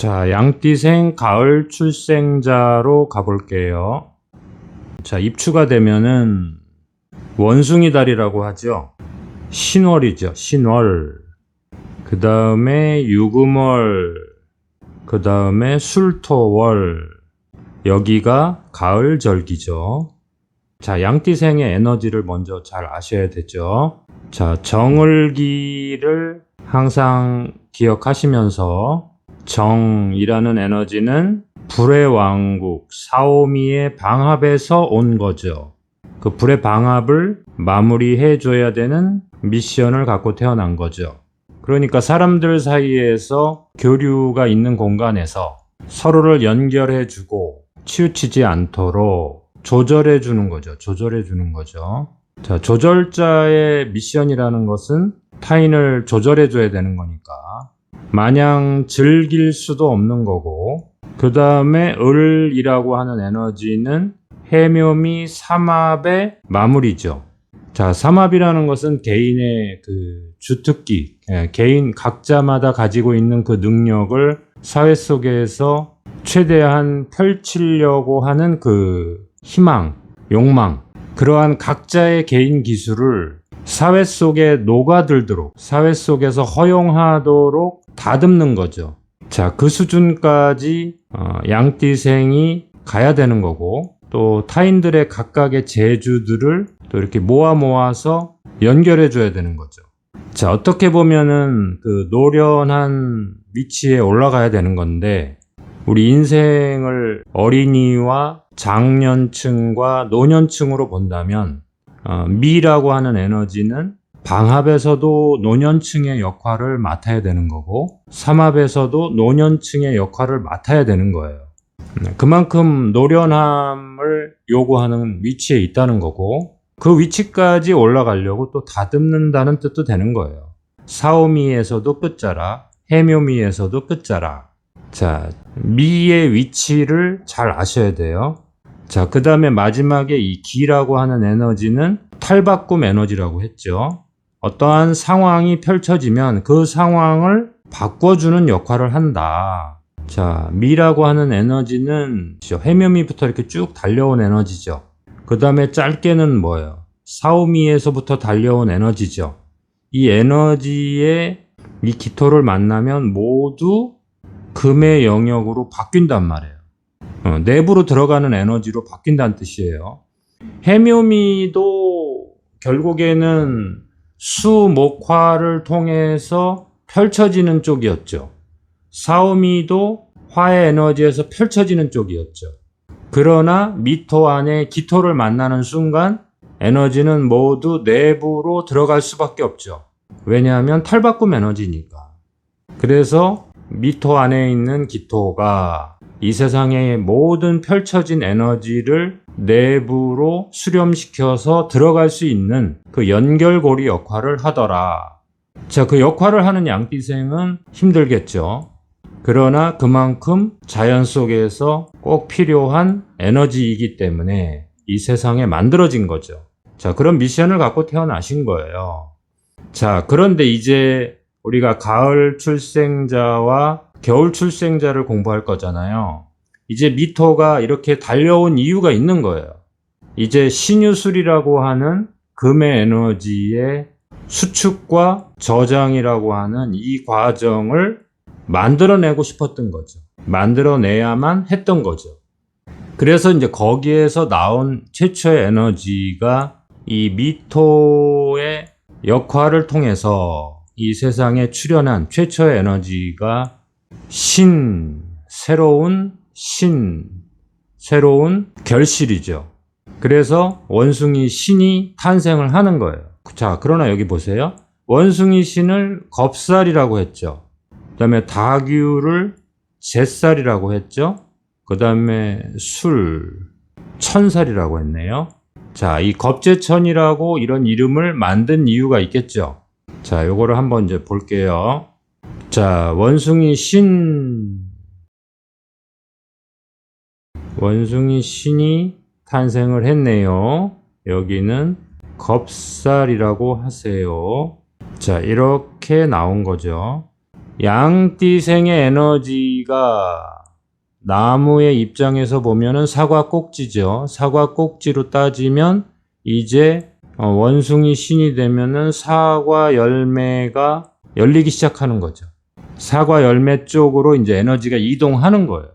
자, 양띠생 가을 출생자로 가볼게요. 자, 입추가 되면은 원숭이 달이라고 하죠. 신월이죠. 신월. 그 다음에 유금월. 그 다음에 술토월. 여기가 가을 절기죠. 자, 양띠생의 에너지를 먼저 잘 아셔야 되죠. 자, 정을기를 항상 기억하시면서 정이라는 에너지는 불의 왕국 사오미의 방합에서 온 거죠. 그 불의 방합을 마무리해 줘야 되는 미션을 갖고 태어난 거죠. 그러니까 사람들 사이에서 교류가 있는 공간에서 서로를 연결해 주고 치우치지 않도록 조절해 주는 거죠. 조절해 주는 거죠. 자, 조절자의 미션이라는 것은 타인을 조절해 줘야 되는 거니까 마냥 즐길 수도 없는 거고, 그 다음에 을이라고 하는 에너지는 해묘미 삼합의 마무리죠. 자, 삼합이라는 것은 개인의 그 주특기, 개인 각자마다 가지고 있는 그 능력을 사회 속에서 최대한 펼치려고 하는 그 희망, 욕망, 그러한 각자의 개인 기술을 사회 속에 녹아들도록, 사회 속에서 허용하도록 다듬는 거죠. 자, 그 수준까지 양띠생이 가야 되는 거고, 또 타인들의 각각의 재주들을 또 이렇게 모아서 연결해 줘야 되는 거죠. 자, 어떻게 보면은 그 노련한 위치에 올라가야 되는 건데, 우리 인생을 어린이와 장년층과 노년층으로 본다면 미라고 하는 에너지는 방합에서도 노년층의 역할을 맡아야 되는 거고, 삼합에서도 노년층의 역할을 맡아야 되는 거예요. 그만큼 노련함을 요구하는 위치에 있다는 거고, 그 위치까지 올라가려고 또 다듬는다는 뜻도 되는 거예요. 사오미에서도 끝자락, 해묘미에서도 끝자락. 자, 미의 위치를 잘 아셔야 돼요. 자, 그 다음에 마지막에 이 기라고 하는 에너지는 탈바꿈 에너지라고 했죠. 어떠한 상황이 펼쳐지면 그 상황을 바꿔주는 역할을 한다. 자, 미라고 하는 에너지는 해묘미부터 이렇게 쭉 달려온 에너지죠. 그 다음에 짧게는 뭐예요? 사오미에서부터 달려온 에너지죠. 이 에너지의 이 기토를 만나면 모두 금의 영역으로 바뀐단 말이에요. 내부로 들어가는 에너지로 바뀐다는 뜻이에요. 해묘미도 결국에는 수목화를 통해서 펼쳐지는 쪽이었죠. 사오미도 화의 에너지에서 펼쳐지는 쪽이었죠. 그러나 미토 안에 기토를 만나는 순간 에너지는 모두 내부로 들어갈 수밖에 없죠. 왜냐하면 탈바꿈 에너지니까. 그래서 미토 안에 있는 기토가 이 세상의 모든 펼쳐진 에너지를 내부로 수렴시켜서 들어갈 수 있는 그 연결고리 역할을 하더라. 자, 그 역할을 하는 양띠생은 힘들겠죠. 그러나 그만큼 자연 속에서 꼭 필요한 에너지이기 때문에 이 세상에 만들어진 거죠. 자, 그런 미션을 갖고 태어나신 거예요. 자, 그런데 이제 우리가 가을 출생자와 겨울 출생자를 공부할 거잖아요. 이제 미토가 이렇게 달려온 이유가 있는 거예요. 이제 신유술이라고 하는 금의 에너지의 수축과 저장이라고 하는 이 과정을 만들어내고 싶었던 거죠. 만들어내야만 했던 거죠. 그래서 이제 거기에서 나온 최초의 에너지가 이 미토의 역할을 통해서 이 세상에 출현한 최초의 에너지가 새로운 결실이죠. 그래서 원숭이 신이 탄생을 하는 거예요. 자, 그러나 여기 보세요. 원숭이 신을 겁살이라고 했죠. 그 다음에 다규를 잿살이라고 했죠. 그 다음에 천살이라고 했네요. 자, 이 겁재천이라고 이런 이름을 만든 이유가 있겠죠. 자, 요거를 한번 이제 볼게요. 자, 원숭이 신이 탄생을 했네요. 여기는 겁살이라고 하세요. 자, 이렇게 나온 거죠. 양띠생의 에너지가 나무의 입장에서 보면은 사과 꼭지죠. 사과 꼭지로 따지면 이제 원숭이 신이 되면은 사과 열매가 열리기 시작하는 거죠. 사과 열매 쪽으로 이제 에너지가 이동하는 거예요.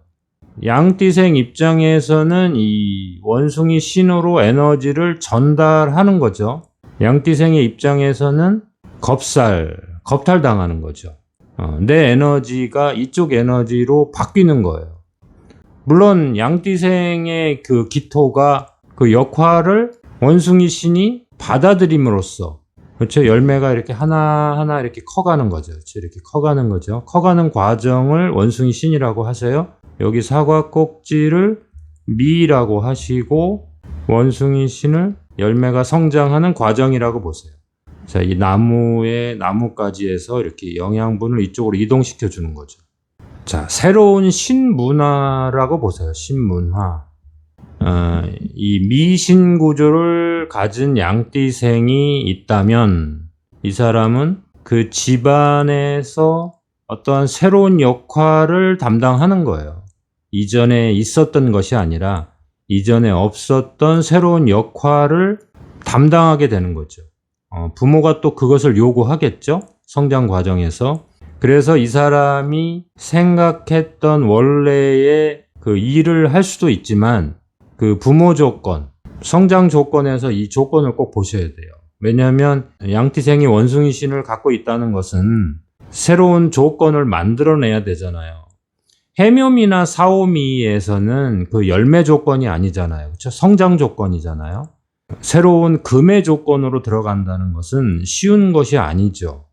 양띠생 입장에서는 이 원숭이 신으로 에너지를 전달하는 거죠. 양띠생의 입장에서는 겁탈당하는 거죠. 내 에너지가 이쪽 에너지로 바뀌는 거예요. 물론 양띠생의 그 기토가 그 역할을 원숭이 신이 받아들임으로써, 그렇죠? 열매가 이렇게 하나하나 이렇게 커가는 거죠. 그렇죠? 이렇게 커가는 거죠. 커가는 과정을 원숭이 신이라고 하세요. 여기 사과 꼭지를 미라고 하시고 원숭이 신을 열매가 성장하는 과정이라고 보세요. 자, 이 나무가지에서 이렇게 영양분을 이쪽으로 이동시켜 주는 거죠. 자, 새로운 신문화라고 보세요. 신문화. 이 미신 구조를 가진 양띠생이 있다면 이 사람은 그 집안에서 어떠한 새로운 역할을 담당하는 거예요. 이전에 있었던 것이 아니라 이전에 없었던 새로운 역할을 담당하게 되는 거죠. 부모가 또 그것을 요구하겠죠? 성장 과정에서. 그래서 이 사람이 생각했던 원래의 그 일을 할 수도 있지만 그 부모 조건, 성장 조건에서 이 조건을 꼭 보셔야 돼요. 왜냐하면 양띠생이 원숭이 신을 갖고 있다는 것은 새로운 조건을 만들어내야 되잖아요. 해묘미나 사오미에서는 그 열매 조건이 아니잖아요. 그렇죠? 성장 조건이잖아요. 새로운 금의 조건으로 들어간다는 것은 쉬운 것이 아니죠.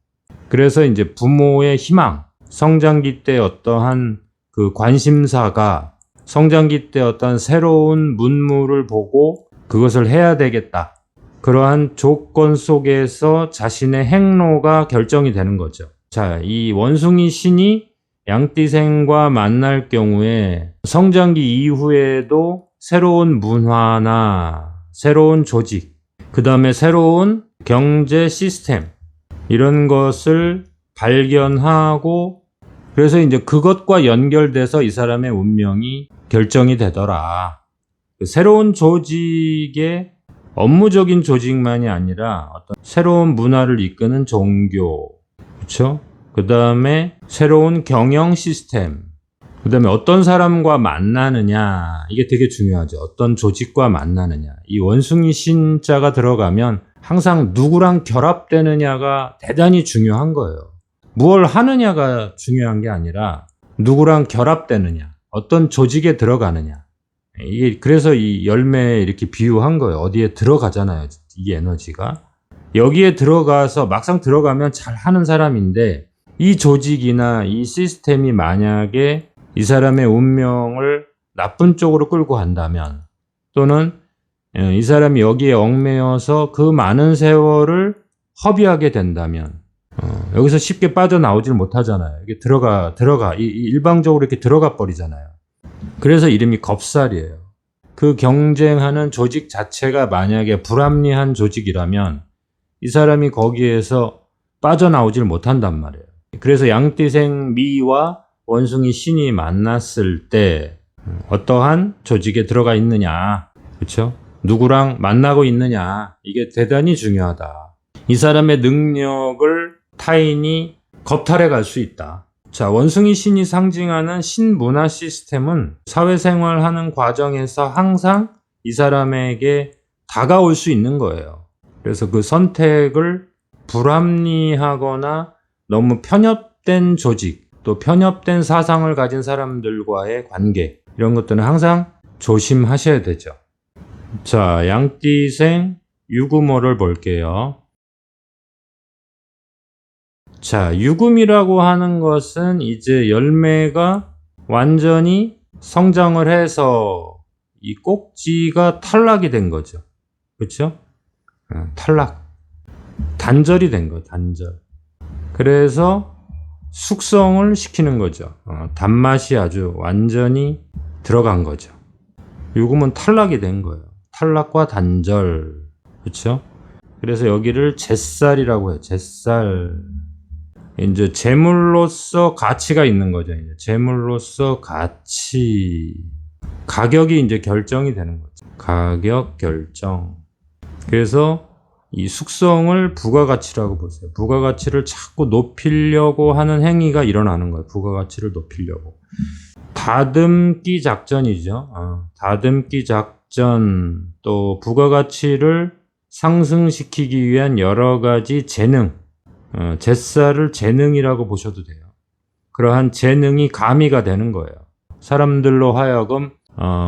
그래서 이제 부모의 희망, 성장기 때 어떠한 그 관심사가 성장기 때 어떤 새로운 문물을 보고 그것을 해야 되겠다. 그러한 조건 속에서 자신의 행로가 결정이 되는 거죠. 자, 이 원숭이 신이 양띠생과 만날 경우에 성장기 이후에도 새로운 문화나 새로운 조직, 그 다음에 새로운 경제 시스템, 이런 것을 발견하고 그래서 이제 그것과 연결돼서 이 사람의 운명이 결정이 되더라. 새로운 조직의 업무적인 조직만이 아니라 어떤 새로운 문화를 이끄는 종교, 그렇죠? 그 다음에 새로운 경영 시스템, 그 다음에 어떤 사람과 만나느냐, 이게 되게 중요하죠. 어떤 조직과 만나느냐. 이 원숭이 신자가 들어가면 항상 누구랑 결합되느냐가 대단히 중요한 거예요. 무엇을 하느냐가 중요한 게 아니라 누구랑 결합되느냐, 어떤 조직에 들어가느냐. 이게 그래서 이 열매에 이렇게 비유한 거예요. 어디에 들어가잖아요. 이 에너지가. 여기에 들어가서 막상 들어가면 잘 하는 사람인데 이 조직이나 이 시스템이 만약에 이 사람의 운명을 나쁜 쪽으로 끌고 간다면 또는 이 사람이 여기에 얽매여서 그 많은 세월을 허비하게 된다면 여기서 쉽게 빠져나오질 못하잖아요. 이게 일방적으로 이렇게 들어가 버리잖아요. 그래서 이름이 겁살이에요. 그 경쟁하는 조직 자체가 만약에 불합리한 조직이라면 이 사람이 거기에서 빠져나오질 못한단 말이에요. 그래서 양띠생 미와 원숭이 신이 만났을 때 어떠한 조직에 들어가 있느냐, 그렇죠? 누구랑 만나고 있느냐, 이게 대단히 중요하다. 이 사람의 능력을 타인이 겁탈해 갈 수 있다. 자, 원숭이 신이 상징하는 신문화 시스템은 사회생활하는 과정에서 항상 이 사람에게 다가올 수 있는 거예요. 그래서 그 선택을 불합리하거나 너무 편협된 조직, 또 편협된 사상을 가진 사람들과의 관계, 이런 것들은 항상 조심하셔야 되죠. 자, 양띠생 유금호를 볼게요. 자, 유금이라고 하는 것은 이제 열매가 완전히 성장을 해서 이 꼭지가 탈락이 된 거죠. 그렇죠? 탈락. 단절이 된 거예요. 단절. 그래서 숙성을 시키는 거죠. 단맛이 아주 완전히 들어간 거죠. 유금은 탈락이 된 거예요. 탈락과 단절. 그렇죠? 그래서 여기를 잿살이라고 해요. 잿살. 이제 재물로서 가치가 있는 거죠. 이제 재물로서 가치. 가격이 이제 결정이 되는 거죠. 가격 결정. 그래서 이 숙성을 부가가치라고 보세요. 부가가치를 자꾸 높이려고 하는 행위가 일어나는 거예요. 부가가치를 높이려고. 다듬기 작전이죠. 다듬기 작전, 또 부가가치를 상승시키기 위한 여러 가지 재능, 잿쌀을 재능이라고 보셔도 돼요. 그러한 재능이 가미가 되는 거예요. 사람들로 하여금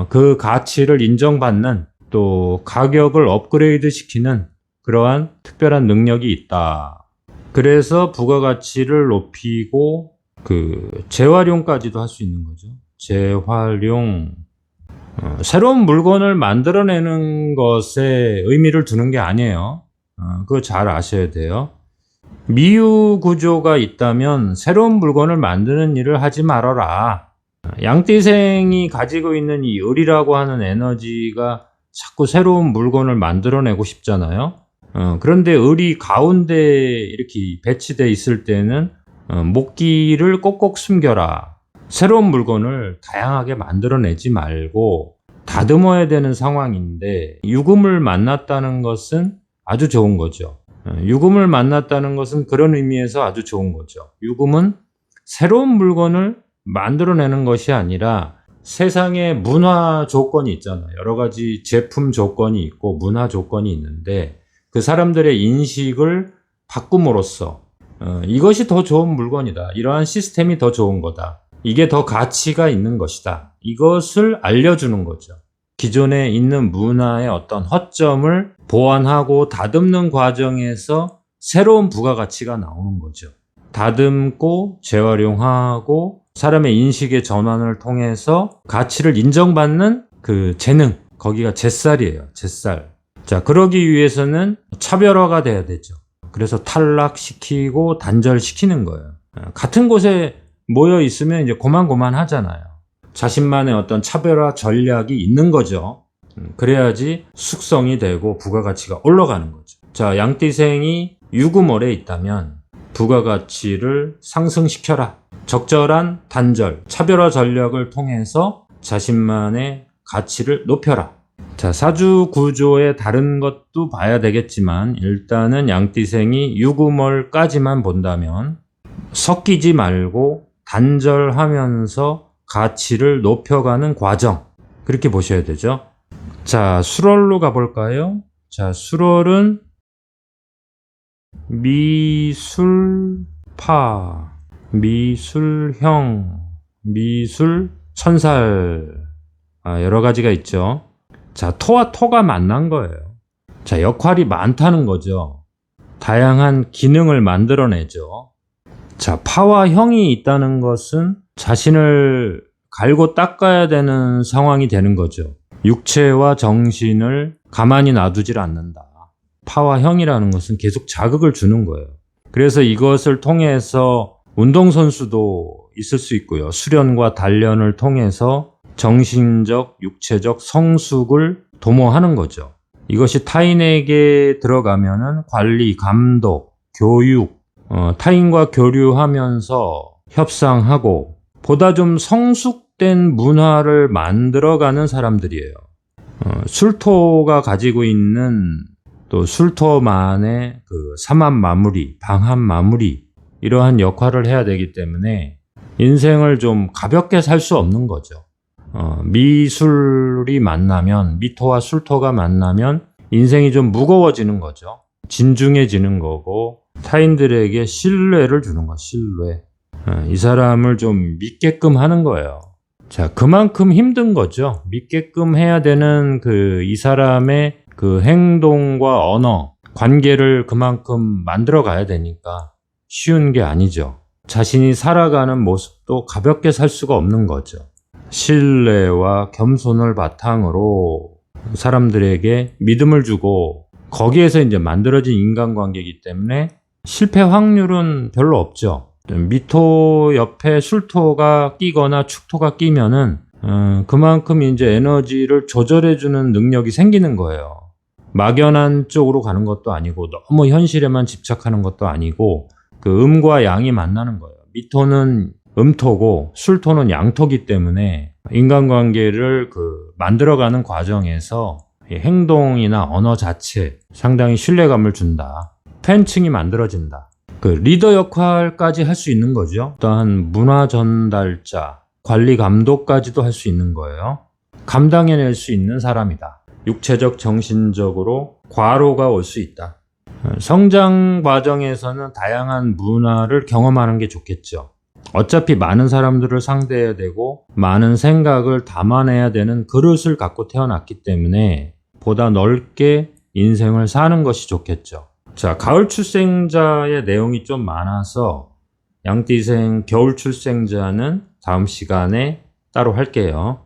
그 가치를 인정받는, 또 가격을 업그레이드 시키는 그러한 특별한 능력이 있다. 그래서 부가가치를 높이고 재활용까지도 할 수 있는 거죠. 재활용. 새로운 물건을 만들어내는 것에 의미를 두는 게 아니에요. 그거 잘 아셔야 돼요. 미유 구조가 있다면 새로운 물건을 만드는 일을 하지 말아라. 양띠생이 가지고 있는 이 을이라고 하는 에너지가 자꾸 새로운 물건을 만들어내고 싶잖아요. 그런데 을이 가운데 이렇게 배치되어 있을 때는 목기를 꼭꼭 숨겨라. 새로운 물건을 다양하게 만들어내지 말고 다듬어야 되는 상황인데, 유금을 만났다는 것은 아주 좋은 거죠. 유금을 만났다는 것은 그런 의미에서 아주 좋은 거죠. 유금은 새로운 물건을 만들어내는 것이 아니라 세상에 문화 조건이 있잖아요. 여러 가지 제품 조건이 있고 문화 조건이 있는데 그 사람들의 인식을 바꿈으로써 이것이 더 좋은 물건이다. 이러한 시스템이 더 좋은 거다. 이게 더 가치가 있는 것이다. 이것을 알려주는 거죠. 기존에 있는 문화의 어떤 허점을 보완하고 다듬는 과정에서 새로운 부가가치가 나오는 거죠. 다듬고 재활용하고 사람의 인식의 전환을 통해서 가치를 인정받는 그 재능, 거기가 잿쌀이에요. 잿쌀. 자, 그러기 위해서는 차별화가 돼야 되죠. 그래서 탈락시키고 단절시키는 거예요. 같은 곳에 모여 있으면 이제 고만고만 하잖아요. 자신만의 어떤 차별화 전략이 있는 거죠. 그래야지 숙성이 되고 부가가치가 올라가는 거죠. 자, 양띠생이 유금월에 있다면 부가가치를 상승시켜라. 적절한 단절, 차별화 전략을 통해서 자신만의 가치를 높여라. 자, 사주 구조의 다른 것도 봐야 되겠지만 일단은 양띠생이 유금월까지만 본다면 섞이지 말고 단절하면서 가치를 높여가는 과정, 그렇게 보셔야 되죠. 자, 술월로 가볼까요? 자, 술월은 미술파, 미술형, 미술, 천살, 여러 가지가 있죠. 자, 토와 토가 만난 거예요. 자, 역할이 많다는 거죠. 다양한 기능을 만들어내죠. 자, 파와 형이 있다는 것은 자신을 갈고 닦아야 되는 상황이 되는 거죠. 육체와 정신을 가만히 놔두질 않는다. 파와 형이라는 것은 계속 자극을 주는 거예요. 그래서 이것을 통해서 운동선수도 있을 수 있고요. 수련과 단련을 통해서 정신적, 육체적 성숙을 도모하는 거죠. 이것이 타인에게 들어가면은 관리, 감독, 교육, 타인과 교류하면서 협상하고 보다 좀 성숙된 문화를 만들어가는 사람들이에요. 술토가 가지고 있는 또 술토만의 그 삼합 마무리, 방합 마무리, 이러한 역할을 해야 되기 때문에 인생을 좀 가볍게 살 수 없는 거죠. 미술이 만나면, 미토와 술토가 만나면 인생이 좀 무거워지는 거죠. 진중해지는 거고 타인들에게 신뢰를 주는 거, 신뢰. 이 사람을 좀 믿게끔 하는 거예요. 자, 그만큼 힘든 거죠. 믿게끔 해야 되는 이 사람의 그 행동과 언어, 관계를 그만큼 만들어 가야 되니까 쉬운 게 아니죠. 자신이 살아가는 모습도 가볍게 살 수가 없는 거죠. 신뢰와 겸손을 바탕으로 사람들에게 믿음을 주고 거기에서 이제 만들어진 인간관계이기 때문에 실패 확률은 별로 없죠. 미토 옆에 술토가 끼거나 축토가 끼면은 그만큼 이제 에너지를 조절해주는 능력이 생기는 거예요. 막연한 쪽으로 가는 것도 아니고 너무 현실에만 집착하는 것도 아니고 그 음과 양이 만나는 거예요. 미토는 음토고 술토는 양토기 때문에 인간관계를 만들어가는 과정에서 이 행동이나 언어 자체 상당히 신뢰감을 준다. 팬층이 만들어진다. 리더 역할까지 할 수 있는 거죠. 또한 문화 전달자, 관리 감독까지도 할 수 있는 거예요. 감당해낼 수 있는 사람이다. 육체적, 정신적으로 과로가 올 수 있다. 성장 과정에서는 다양한 문화를 경험하는 게 좋겠죠. 어차피 많은 사람들을 상대해야 되고 많은 생각을 담아내야 되는 그릇을 갖고 태어났기 때문에 보다 넓게 인생을 사는 것이 좋겠죠. 자, 가을 출생자의 내용이 좀 많아서 양띠생 겨울 출생자는 다음 시간에 따로 할게요.